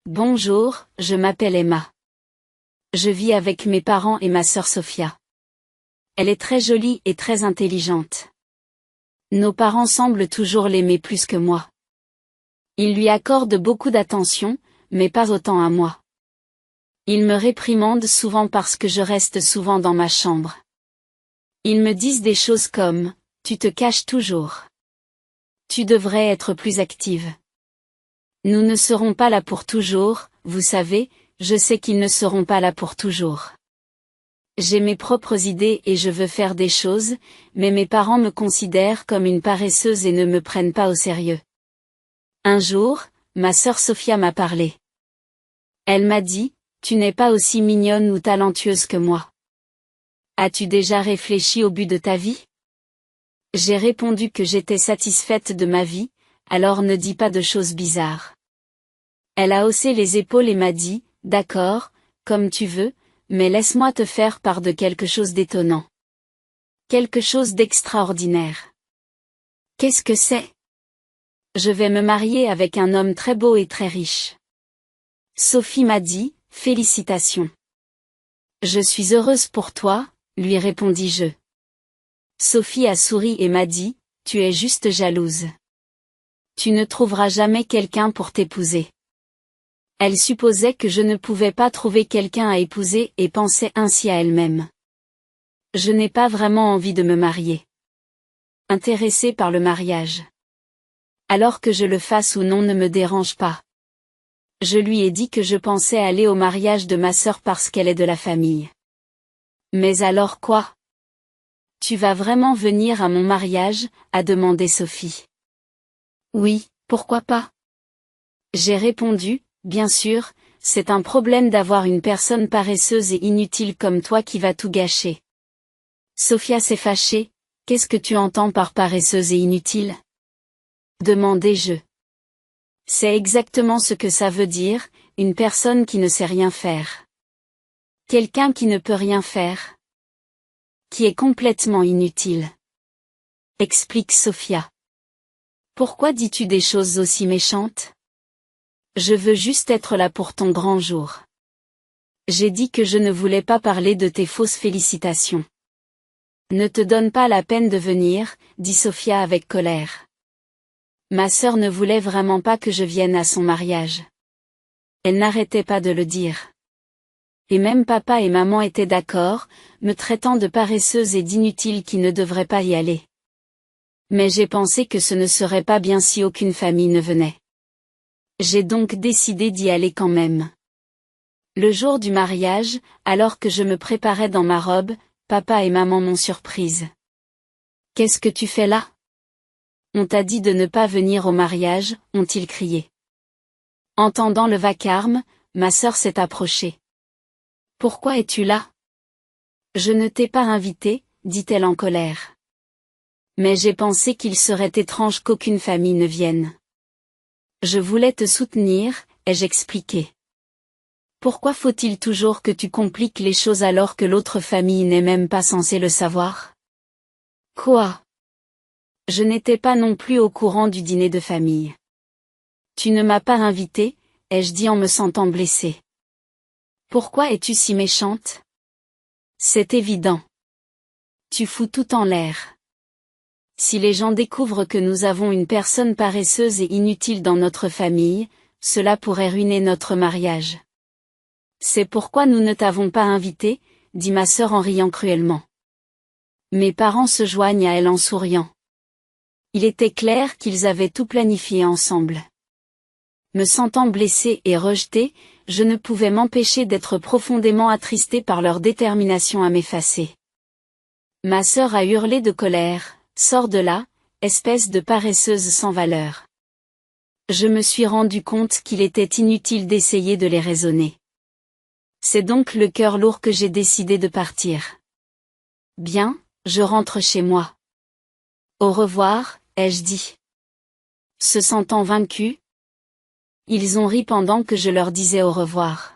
Bonjour, je m'appelle Emma. Je vis avec mes parents et ma sœur Sophia. Elle est très jolie et très intelligente. Nos parents semblent toujours l'aimer plus que moi. Ils lui accordent beaucoup d'attention, mais pas autant à moi. Ils me réprimandent souvent parce que je reste souvent dans ma chambre. Ils me disent des choses comme « Tu te caches toujours. Tu devrais être plus active. » Nous ne serons pas là pour toujours, vous savez, je sais qu'ils ne seront pas là pour toujours. J'ai mes propres idées et je veux faire des choses, mais mes parents me considèrent comme une paresseuse et ne me prennent pas au sérieux. Un jour, ma sœur Sophia m'a parlé. Elle m'a dit, tu n'es pas aussi mignonne ou talentueuse que moi. As-tu déjà réfléchi au but de ta vie? J'ai répondu que j'étais satisfaite de ma vie, alors ne dis pas de choses bizarres. Elle a haussé les épaules et m'a dit, d'accord, comme tu veux, mais laisse-moi te faire part de quelque chose d'étonnant. Quelque chose d'extraordinaire. Qu'est-ce que c'est? Je vais me marier avec un homme très beau et très riche. Sophie m'a dit, félicitations. Je suis heureuse pour toi, lui répondis-je. Sophie a souri et m'a dit, tu es juste jalouse. Tu ne trouveras jamais quelqu'un pour t'épouser. Elle supposait que je ne pouvais pas trouver quelqu'un à épouser et pensait ainsi à elle-même. Je n'ai pas vraiment envie de me marier. Intéressée par le mariage. Alors que je le fasse ou non ne me dérange pas. Je lui ai dit que je pensais aller au mariage de ma sœur parce qu'elle est de la famille. Mais alors quoi? Tu vas vraiment venir à mon mariage? A demandé Sophie. Oui, pourquoi pas? J'ai répondu, bien sûr, c'est un problème d'avoir une personne paresseuse et inutile comme toi qui va tout gâcher. Sophia s'est fâchée, qu'est-ce que tu entends par paresseuse et inutile? Demandai-je. C'est exactement ce que ça veut dire, une personne qui ne sait rien faire. Quelqu'un qui ne peut rien faire. Qui est complètement inutile. Explique Sophia. Pourquoi dis-tu des choses aussi méchantes? Je veux juste être là pour ton grand jour. J'ai dit que je ne voulais pas parler de tes fausses félicitations. Ne te donne pas la peine de venir, dit Sophia avec colère. Ma sœur ne voulait vraiment pas que je vienne à son mariage. Elle n'arrêtait pas de le dire. Et même papa et maman étaient d'accord, me traitant de paresseuse et d'inutile qui ne devrait pas y aller. Mais j'ai pensé que ce ne serait pas bien si aucune famille ne venait. J'ai donc décidé d'y aller quand même. Le jour du mariage, alors que je me préparais dans ma robe, papa et maman m'ont surprise. Qu'est-ce que tu fais là? On t'a dit de ne pas venir au mariage, ont-ils crié. Entendant le vacarme, ma sœur s'est approchée. Pourquoi es-tu là? Je ne t'ai pas invité, dit-elle en colère. Mais j'ai pensé qu'il serait étrange qu'aucune famille ne vienne. Je voulais te soutenir, ai-je expliqué. Pourquoi faut-il toujours que tu compliques les choses alors que l'autre famille n'est même pas censée le savoir? Quoi? Je n'étais pas non plus au courant du dîner de famille. Tu ne m'as pas invité, ai-je dit en me sentant blessée. Pourquoi es-tu si méchante? C'est évident. Tu fous tout en l'air. Si les gens découvrent que nous avons une personne paresseuse et inutile dans notre famille, cela pourrait ruiner notre mariage. C'est pourquoi nous ne t'avons pas invité, dit ma sœur en riant cruellement. Mes parents se joignent à elle en souriant. Il était clair qu'ils avaient tout planifié ensemble. Me sentant blessée et rejetée, je ne pouvais m'empêcher d'être profondément attristée par leur détermination à m'effacer. Ma sœur a hurlé de colère. Sors de là, espèce de paresseuse sans valeur. Je me suis rendu compte qu'il était inutile d'essayer de les raisonner. C'est donc le cœur lourd que j'ai décidé de partir. Bien, je rentre chez moi. Au revoir, ai-je dit. Se sentant vaincus, ils ont ri pendant que je leur disais au revoir.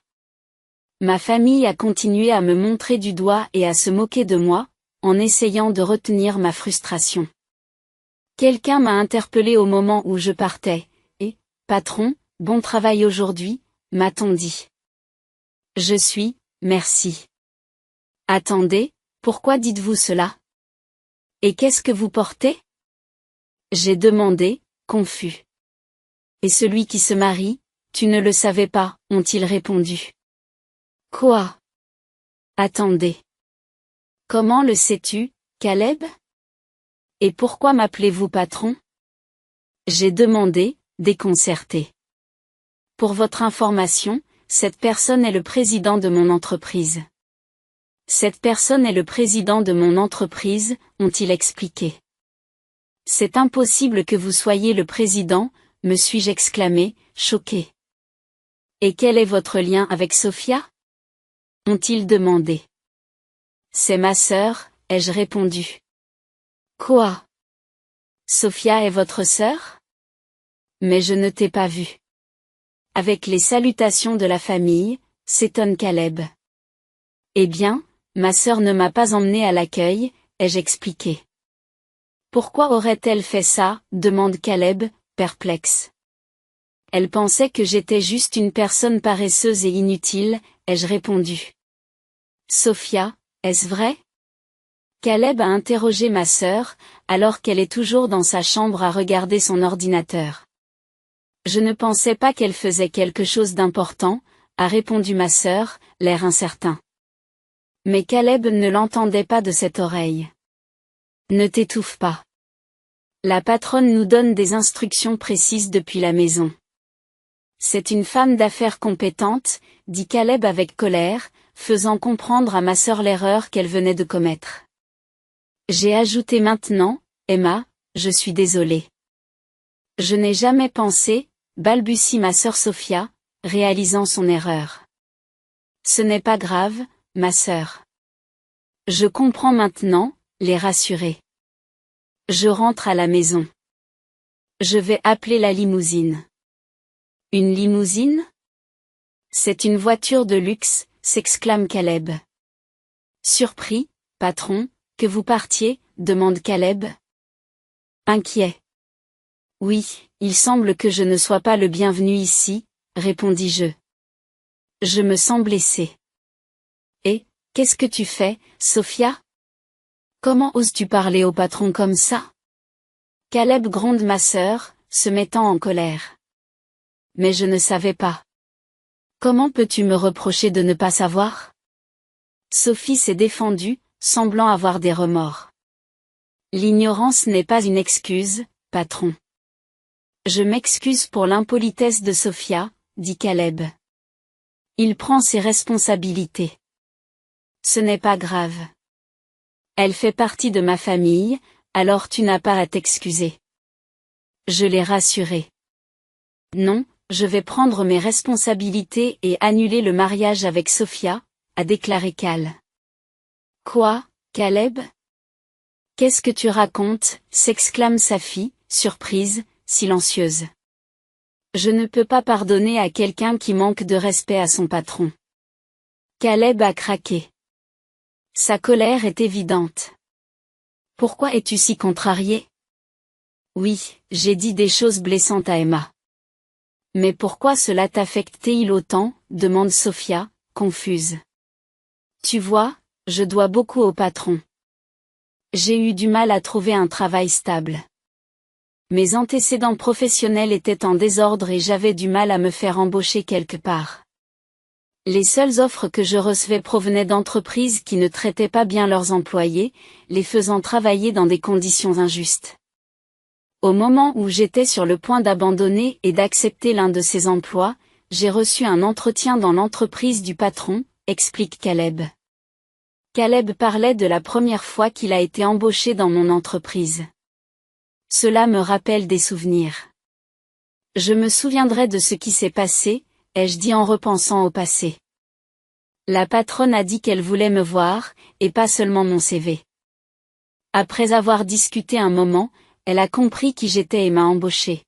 Ma famille a continué à me montrer du doigt et à se moquer de moi, en essayant de retenir ma frustration. Quelqu'un m'a interpellé au moment où je partais, et, patron, bon travail aujourd'hui, m'a-t-on dit. Je suis, merci. Attendez, pourquoi dites-vous cela? Et qu'est-ce que vous portez? J'ai demandé, confus. Et celui qui se marie, tu ne le savais pas, ont-ils répondu. Quoi? Attendez. Comment le sais-tu, Caleb? Et pourquoi m'appelez-vous patron? J'ai demandé, déconcerté. Pour votre information, cette personne est le président de mon entreprise. Cette personne est le président de mon entreprise, ont-ils expliqué. C'est impossible que vous soyez le président, me suis-je exclamé, choqué. Et quel est votre lien avec Sophia? Ont-ils demandé. C'est ma sœur, ai-je répondu. Quoi? Sophia est votre sœur? Mais je ne t'ai pas vu. Avec les salutations de la famille, s'étonne Caleb. Eh bien, ma sœur ne m'a pas emmené à l'accueil, ai-je expliqué. Pourquoi aurait-elle fait ça, demande Caleb, perplexe. Elle pensait que j'étais juste une personne paresseuse et inutile, ai-je répondu. Sophia, est-ce vrai? Caleb a interrogé ma sœur, alors qu'elle est toujours dans sa chambre à regarder son ordinateur. Je ne pensais pas qu'elle faisait quelque chose d'important, a répondu ma sœur, l'air incertain. Mais Caleb ne l'entendait pas de cette oreille. Ne t'étouffe pas. La patronne nous donne des instructions précises depuis la maison. C'est une femme d'affaires compétente, dit Caleb avec colère, faisant comprendre à ma sœur l'erreur qu'elle venait de commettre. J'ai ajouté maintenant, Emma, je suis désolée. Je n'ai jamais pensé, balbutie ma sœur Sophia, réalisant son erreur. Ce n'est pas grave, ma sœur. Je comprends maintenant, les rassurer. Je rentre à la maison. Je vais appeler la limousine. Une limousine? C'est une voiture de luxe, s'exclame Caleb. Surpris, patron, que vous partiez, demande Caleb. Inquiet. Oui, il semble que je ne sois pas le bienvenu ici, répondis-je. Je me sens blessé. Et, qu'est-ce que tu fais, Sophia? Comment oses-tu parler au patron comme ça? Caleb gronde ma sœur, se mettant en colère. Mais je ne savais pas. Comment peux-tu me reprocher de ne pas savoir? Sophie s'est défendue, semblant avoir des remords. L'ignorance n'est pas une excuse, patron. Je m'excuse pour l'impolitesse de Sophia, dit Caleb. Il prend ses responsabilités. Ce n'est pas grave. Elle fait partie de ma famille, alors tu n'as pas à t'excuser. Je l'ai rassuré. Non, je vais prendre mes responsabilités et annuler le mariage avec Sophia, a déclaré Cal. Quoi, Caleb? Qu'est-ce que tu racontes, s'exclame sa fille, surprise, silencieuse. Je ne peux pas pardonner à quelqu'un qui manque de respect à son patron. Caleb a craqué. Sa colère est évidente. Pourquoi es-tu si contrarié? Oui, j'ai dit des choses blessantes à Emma. Mais pourquoi cela t'affecte-t-il autant, demande Sophia, confuse. Tu vois, je dois beaucoup au patron. J'ai eu du mal à trouver un travail stable. Mes antécédents professionnels étaient en désordre et j'avais du mal à me faire embaucher quelque part. Les seules offres que je recevais provenaient d'entreprises qui ne traitaient pas bien leurs employés, les faisant travailler dans des conditions injustes. Au moment où j'étais sur le point d'abandonner et d'accepter l'un de ces emplois, j'ai reçu un entretien dans l'entreprise du patron, explique Caleb. Caleb parlait de la première fois qu'il a été embauché dans mon entreprise. Cela me rappelle des souvenirs. Je me souviendrai de ce qui s'est passé, ai-je dit en repensant au passé. La patronne a dit qu'elle voulait me voir, et pas seulement mon CV. Après avoir discuté un moment, elle a compris qui j'étais et m'a embauché.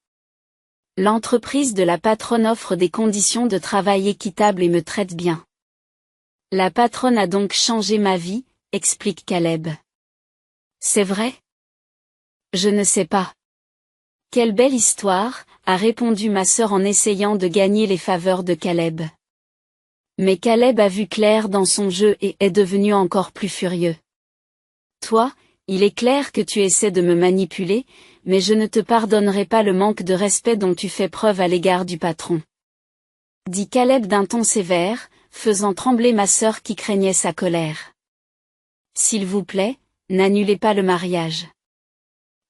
L'entreprise de la patronne offre des conditions de travail équitables et me traite bien. La patronne a donc changé ma vie, explique Caleb. C'est vrai? Je ne sais pas. Quelle belle histoire, a répondu ma sœur en essayant de gagner les faveurs de Caleb. Mais Caleb a vu clair dans son jeu et est devenu encore plus furieux. Toi, il est clair que tu essaies de me manipuler, mais je ne te pardonnerai pas le manque de respect dont tu fais preuve à l'égard du patron. Dit Caleb d'un ton sévère, faisant trembler ma sœur qui craignait sa colère. S'il vous plaît, n'annulez pas le mariage.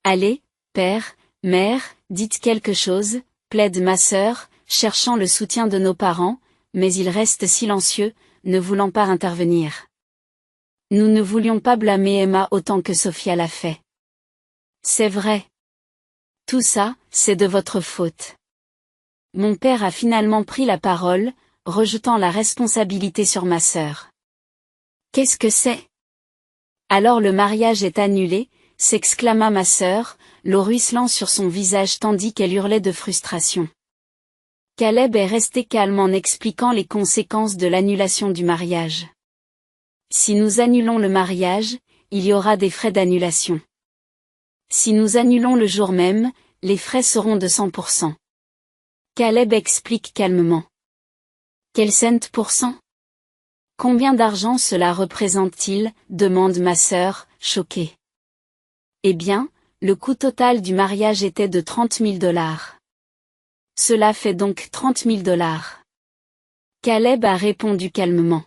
Allez, père, mère, dites quelque chose, plaide ma sœur, cherchant le soutien de nos parents, mais ils restent silencieux, ne voulant pas intervenir. Nous ne voulions pas blâmer Emma autant que Sophia l'a fait. C'est vrai. Tout ça, c'est de votre faute. Mon père a finalement pris la parole, rejetant la responsabilité sur ma sœur. Qu'est-ce que c'est? Alors le mariage est annulé, s'exclama ma sœur, l'eau ruisselant sur son visage tandis qu'elle hurlait de frustration. Caleb est resté calme en expliquant les conséquences de l'annulation du mariage. Si nous annulons le mariage, il y aura des frais d'annulation. Si nous annulons le jour même, les frais seront de 100%. Caleb explique calmement. Quel cent%? Combien d'argent cela représente-t-il? Demande ma sœur, choquée. Eh bien, le coût total du mariage était de $30 000. Cela fait donc $30 000. Caleb a répondu calmement.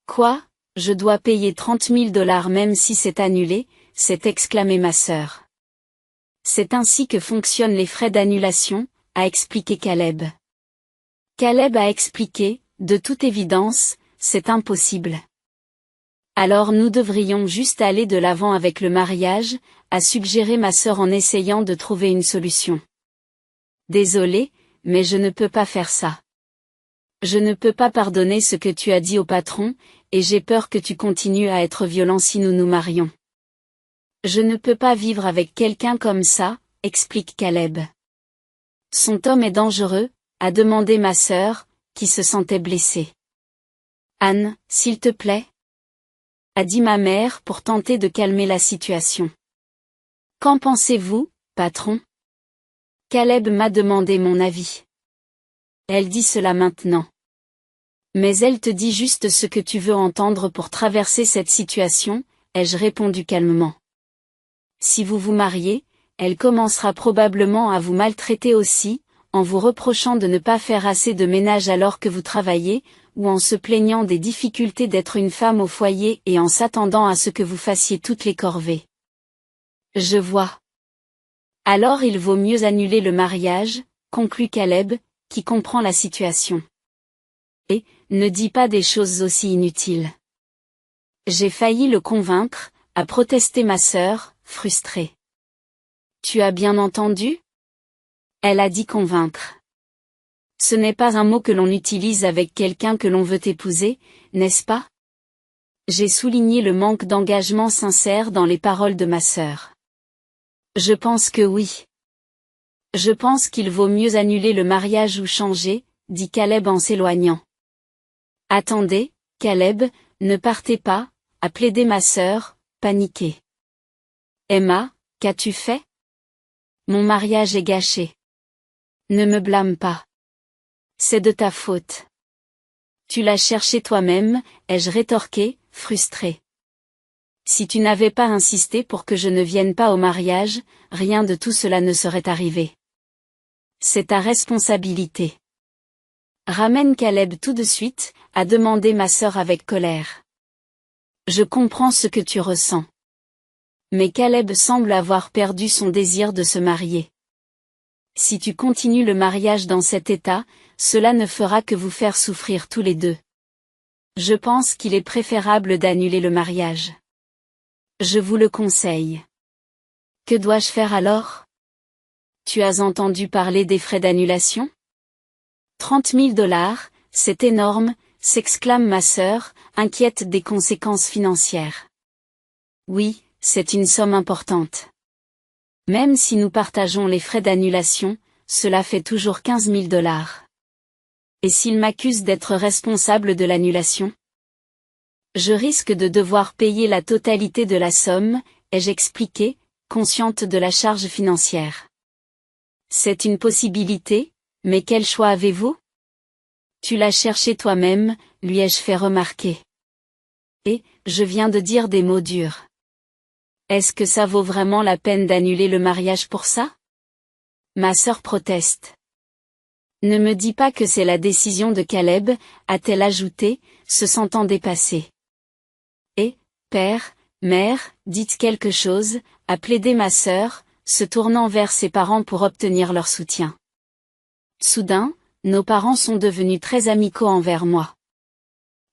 Quoi? Je dois payer $30 000 même si c'est annulé, s'est exclamée ma sœur. C'est ainsi que fonctionnent les frais d'annulation, a expliqué Caleb. Caleb a expliqué, de toute évidence, c'est impossible. Alors nous devrions juste aller de l'avant avec le mariage, a suggéré ma sœur en essayant de trouver une solution. Désolée, mais je ne peux pas faire ça. Je ne peux pas pardonner ce que tu as dit au patron, et j'ai peur que tu continues à être violent si nous nous marions. Je ne peux pas vivre avec quelqu'un comme ça, explique Caleb. Son homme est dangereux, a demandé ma sœur, qui se sentait blessée. Anne, s'il te plaît? A dit ma mère pour tenter de calmer la situation. Qu'en pensez-vous, patron? Caleb m'a demandé mon avis. Elle dit cela maintenant. Mais elle te dit juste ce que tu veux entendre pour traverser cette situation, ai-je répondu calmement. Si vous vous mariez, elle commencera probablement à vous maltraiter aussi, en vous reprochant de ne pas faire assez de ménage alors que vous travaillez, ou en se plaignant des difficultés d'être une femme au foyer et en s'attendant à ce que vous fassiez toutes les corvées. Je vois. Alors il vaut mieux annuler le mariage, conclut Caleb, qui comprend la situation. Et, ne dis pas des choses aussi inutiles. J'ai failli le convaincre, a protesté ma sœur, frustrée. Tu as bien entendu? Elle a dit convaincre. Ce n'est pas un mot que l'on utilise avec quelqu'un que l'on veut épouser, n'est-ce pas? J'ai souligné le manque d'engagement sincère dans les paroles de ma sœur. Je pense que oui. Je pense qu'il vaut mieux annuler le mariage ou changer, dit Caleb en s'éloignant. Attendez, Caleb, ne partez pas, a plaidé ma sœur, paniquée. Emma, qu'as-tu fait? Mon mariage est gâché. Ne me blâme pas. C'est de ta faute. Tu l'as cherché toi-même, ai-je rétorqué, frustrée. Si tu n'avais pas insisté pour que je ne vienne pas au mariage, rien de tout cela ne serait arrivé. C'est ta responsabilité. Ramène Caleb tout de suite, a demandé ma sœur avec colère. Je comprends ce que tu ressens. Mais Caleb semble avoir perdu son désir de se marier. Si tu continues le mariage dans cet état, cela ne fera que vous faire souffrir tous les deux. Je pense qu'il est préférable d'annuler le mariage. Je vous le conseille. Que dois-je faire alors? Tu as entendu parler des frais d'annulation? $30 000, c'est énorme, s'exclame ma sœur, inquiète des conséquences financières. Oui, c'est une somme importante. Même si nous partageons les frais d'annulation, cela fait toujours $15 000. Et s'il m'accuse d'être responsable de l'annulation? Je risque de devoir payer la totalité de la somme, ai-je expliqué, consciente de la charge financière. C'est une possibilité, mais quel choix avez-vous? Tu l'as cherché toi-même, lui ai-je fait remarquer. Et, je viens de dire des mots durs. Est-ce que ça vaut vraiment la peine d'annuler le mariage pour ça? Ma sœur proteste. Ne me dis pas que c'est la décision de Caleb, a-t-elle ajouté, se sentant dépassée. Et, père, mère, dites quelque chose, a plaidé ma sœur, se tournant vers ses parents pour obtenir leur soutien. Soudain, nos parents sont devenus très amicaux envers moi.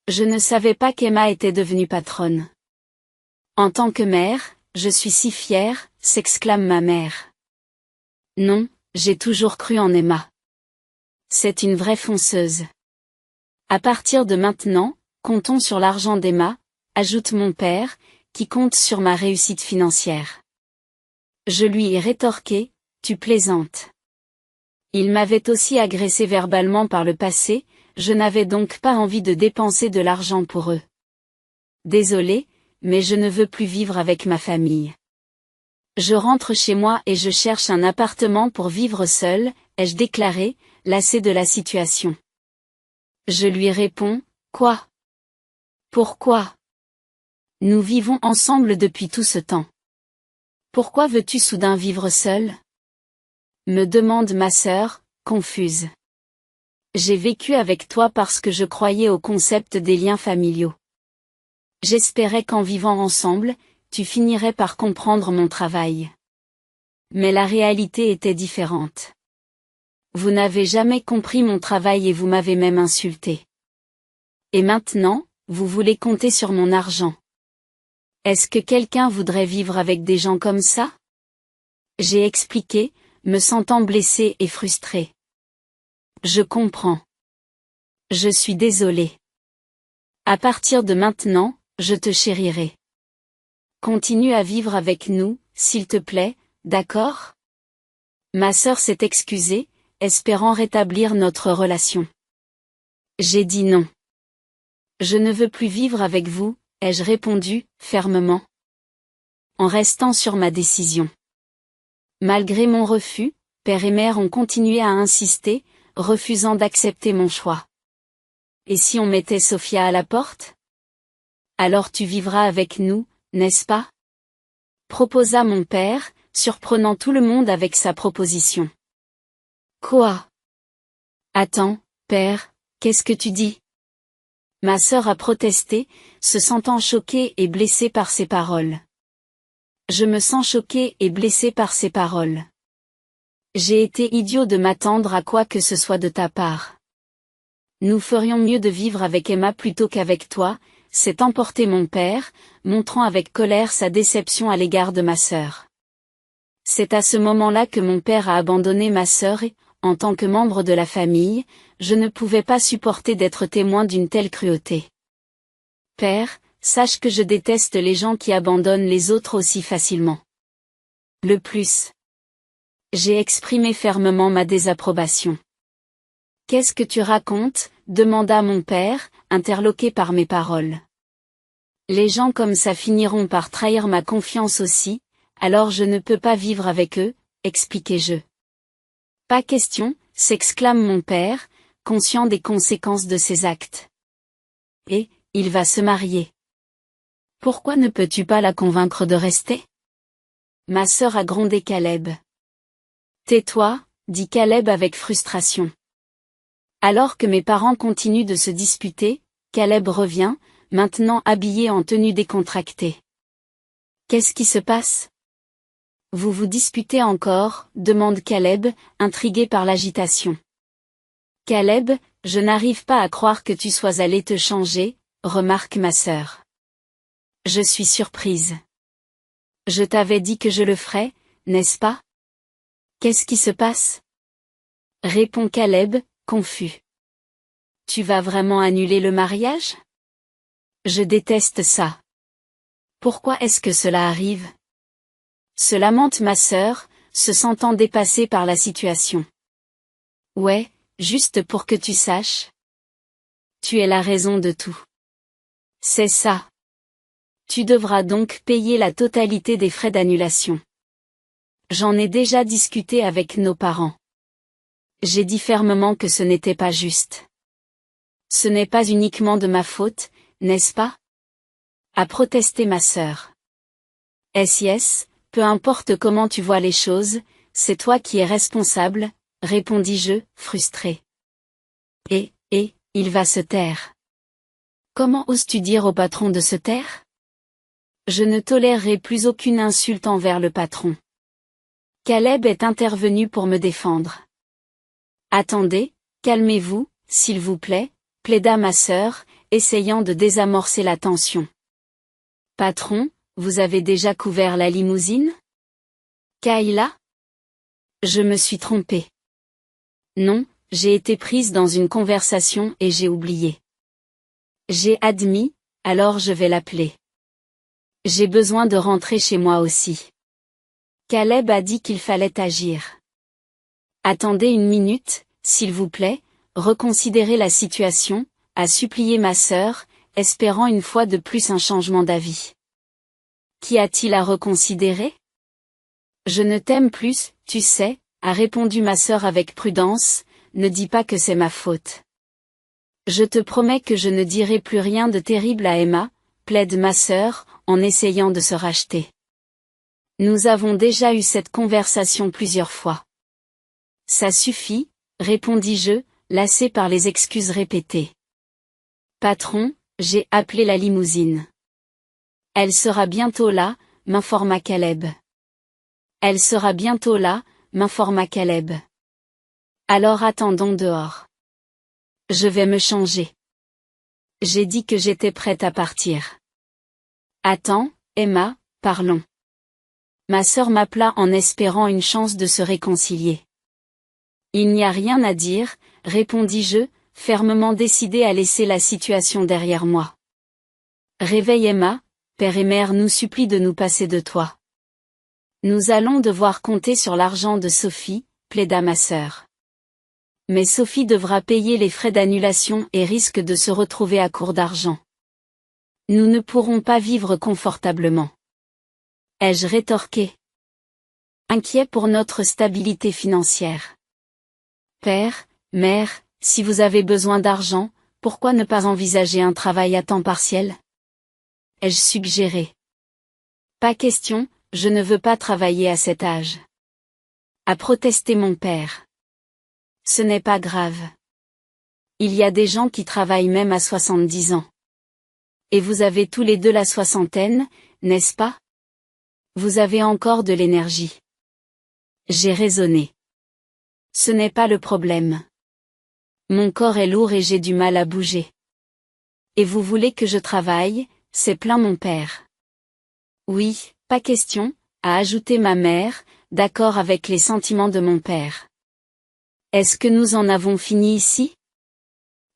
Je ne savais pas qu'Emma était devenue patronne. En tant que mère, je suis si fière, s'exclame ma mère. Non, j'ai toujours cru en Emma. C'est une vraie fonceuse. À partir de maintenant, comptons sur l'argent d'Emma, ajoute mon père, qui compte sur ma réussite financière. Je lui ai rétorqué, tu plaisantes. Il m'avait aussi agressé verbalement par le passé, je n'avais donc pas envie de dépenser de l'argent pour eux. Désolé, mais je ne veux plus vivre avec ma famille. Je rentre chez moi et je cherche un appartement pour vivre seul, ai-je déclaré, lassé de la situation. Je lui réponds, quoi? Pourquoi? Nous vivons ensemble depuis tout ce temps. Pourquoi veux-tu soudain vivre seul? Me demande ma sœur, confuse. J'ai vécu avec toi parce que je croyais au concept des liens familiaux. J'espérais qu'en vivant ensemble, tu finirais par comprendre mon travail. Mais la réalité était différente. Vous n'avez jamais compris mon travail et vous m'avez même insulté. Et maintenant, vous voulez compter sur mon argent. Est-ce que quelqu'un voudrait vivre avec des gens comme ça? J'ai expliqué, me sentant blessée et frustrée. Je comprends. Je suis désolée. À partir de maintenant, je te chérirai. Continue à vivre avec nous, s'il te plaît, d'accord? Ma sœur s'est excusée, espérant rétablir notre relation. J'ai dit non. Je ne veux plus vivre avec vous, ai-je répondu, fermement. En restant sur ma décision. Malgré mon refus, père et mère ont continué à insister, refusant d'accepter mon choix. Et si on mettait Sophia à la porte? Alors tu vivras avec nous, n'est-ce pas? Proposa mon père, surprenant tout le monde avec sa proposition. Quoi? Attends, père, qu'est-ce que tu dis? Ma sœur a protesté, se sentant choquée et blessée par ses paroles. Je me sens choquée et blessée par ses paroles. J'ai été idiot de m'attendre à quoi que ce soit de ta part. Nous ferions mieux de vivre avec Emma plutôt qu'avec toi, s'est emporté mon père, montrant avec colère sa déception à l'égard de ma sœur. C'est à ce moment-là que mon père a abandonné ma sœur et, en tant que membre de la famille, je ne pouvais pas supporter d'être témoin d'une telle cruauté. Père, sache que je déteste les gens qui abandonnent les autres aussi facilement. Le plus. J'ai exprimé fermement ma désapprobation. Qu'est-ce que tu racontes? Demanda mon père, interloqué par mes paroles. Les gens comme ça finiront par trahir ma confiance aussi, alors je ne peux pas vivre avec eux, expliquai-je. Pas question, s'exclame mon père, conscient des conséquences de ses actes. Et, il va se marier. Pourquoi ne peux-tu pas la convaincre de rester? Ma sœur a grondé Caleb. Tais-toi, dit Caleb avec frustration. Alors que mes parents continuent de se disputer, Caleb revient, maintenant habillé en tenue décontractée. Qu'est-ce qui se passe? Vous vous disputez encore, demande Caleb, intrigué par l'agitation. Caleb, je n'arrive pas à croire que tu sois allé te changer, remarque ma sœur. Je suis surprise. Je t'avais dit que je le ferais, n'est-ce pas? Qu'est-ce qui se passe? Répond Caleb, confus. Tu vas vraiment annuler le mariage? Je déteste ça. Pourquoi est-ce que cela arrive? Se lamente ma sœur, se sentant dépassée par la situation. Ouais, juste pour que tu saches. Tu es la raison de tout. C'est ça. Tu devras donc payer la totalité des frais d'annulation. J'en ai déjà discuté avec nos parents. J'ai dit fermement que ce n'était pas juste. Ce n'est pas uniquement de ma faute, n'est-ce pas? A protesté ma sœur. Yes, peu importe comment tu vois les choses, c'est toi qui es responsable, répondis-je, frustré. Et, il va se taire. Comment oses-tu dire au patron de se taire? Je ne tolérerai plus aucune insulte envers le patron. Caleb est intervenu pour me défendre. Attendez, calmez-vous, s'il vous plaît, plaida ma sœur, essayant de désamorcer la tension. Patron, vous avez déjà couvert la limousine? Kayla? Je me suis trompée. Non, j'ai été prise dans une conversation et j'ai oublié. J'ai admis, alors je vais l'appeler. J'ai besoin de rentrer chez moi aussi. Caleb a dit qu'il fallait agir. Attendez une minute, s'il vous plaît, reconsidérez la situation, a supplié ma sœur, espérant une fois de plus un changement d'avis. Qu'y a-t-il à reconsidérer? Je ne t'aime plus, tu sais, a répondu ma sœur avec prudence, ne dis pas que c'est ma faute. Je te promets que je ne dirai plus rien de terrible à Emma, plaide ma sœur, en essayant de se racheter. Nous avons déjà eu cette conversation plusieurs fois. Ça suffit, répondis-je, lassé par les excuses répétées. Patron, j'ai appelé la limousine. Elle sera bientôt là, m'informa Caleb. Elle sera bientôt là, m'informa Caleb. Alors attendons dehors. Je vais me changer. J'ai dit que j'étais prête à partir. Attends, Emma, parlons. Ma sœur m'appela en espérant une chance de se réconcilier. Il n'y a rien à dire, répondis-je, fermement décidé à laisser la situation derrière moi. Réveille Emma, père et mère nous supplient de nous passer de toi. Nous allons devoir compter sur l'argent de Sophie, plaida ma sœur. Mais Sophie devra payer les frais d'annulation et risque de se retrouver à court d'argent. Nous ne pourrons pas vivre confortablement. Ai-je rétorqué. Inquiet pour notre stabilité financière. Père, mère, si vous avez besoin d'argent, pourquoi ne pas envisager un travail à temps partiel? Ai-je suggéré. Pas question, je ne veux pas travailler à cet âge. A protesté mon père. Ce n'est pas grave. Il y a des gens qui travaillent même à 70 ans. Et vous avez tous les deux la soixantaine, n'est-ce pas? Vous avez encore de l'énergie. J'ai raisonné. Ce n'est pas le problème. Mon corps est lourd et j'ai du mal à bouger. Et vous voulez que je travaille, c'est plein mon père. Oui, pas question, a ajouté ma mère, d'accord avec les sentiments de mon père. Est-ce que nous en avons fini ici?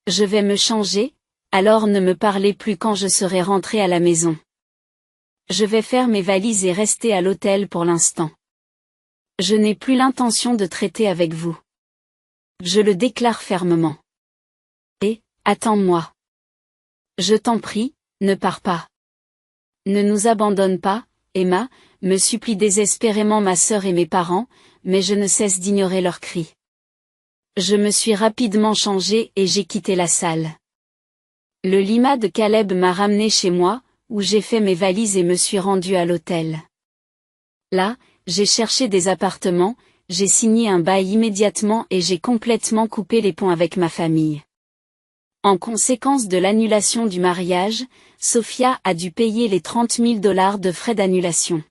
Je vais me changer, alors ne me parlez plus quand je serai rentrée à la maison. Je vais faire mes valises et rester à l'hôtel pour l'instant. Je n'ai plus l'intention de traiter avec vous. Je le déclare fermement. Et, attends-moi. Je t'en prie, ne pars pas. Ne nous abandonne pas, Emma, me supplie désespérément ma sœur et mes parents, mais je ne cesse d'ignorer leurs cris. Je me suis rapidement changée et j'ai quitté la salle. Le Lima de Caleb m'a ramené chez moi, où j'ai fait mes valises et me suis rendue à l'hôtel. Là, j'ai cherché des appartements, j'ai signé un bail immédiatement et j'ai complètement coupé les ponts avec ma famille. En conséquence de l'annulation du mariage, Sophia a dû payer les $30 000 de frais d'annulation.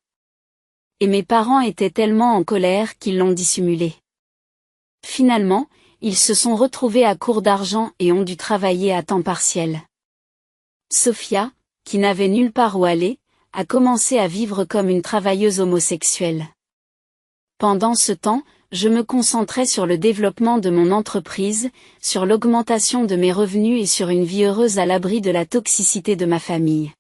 Et mes parents étaient tellement en colère qu'ils l'ont dissimulé. Finalement, ils se sont retrouvés à court d'argent et ont dû travailler à temps partiel. Sophia, qui n'avait nulle part où aller, a commencé à vivre comme une travailleuse homosexuelle. Pendant ce temps, je me concentrais sur le développement de mon entreprise, sur l'augmentation de mes revenus et sur une vie heureuse à l'abri de la toxicité de ma famille.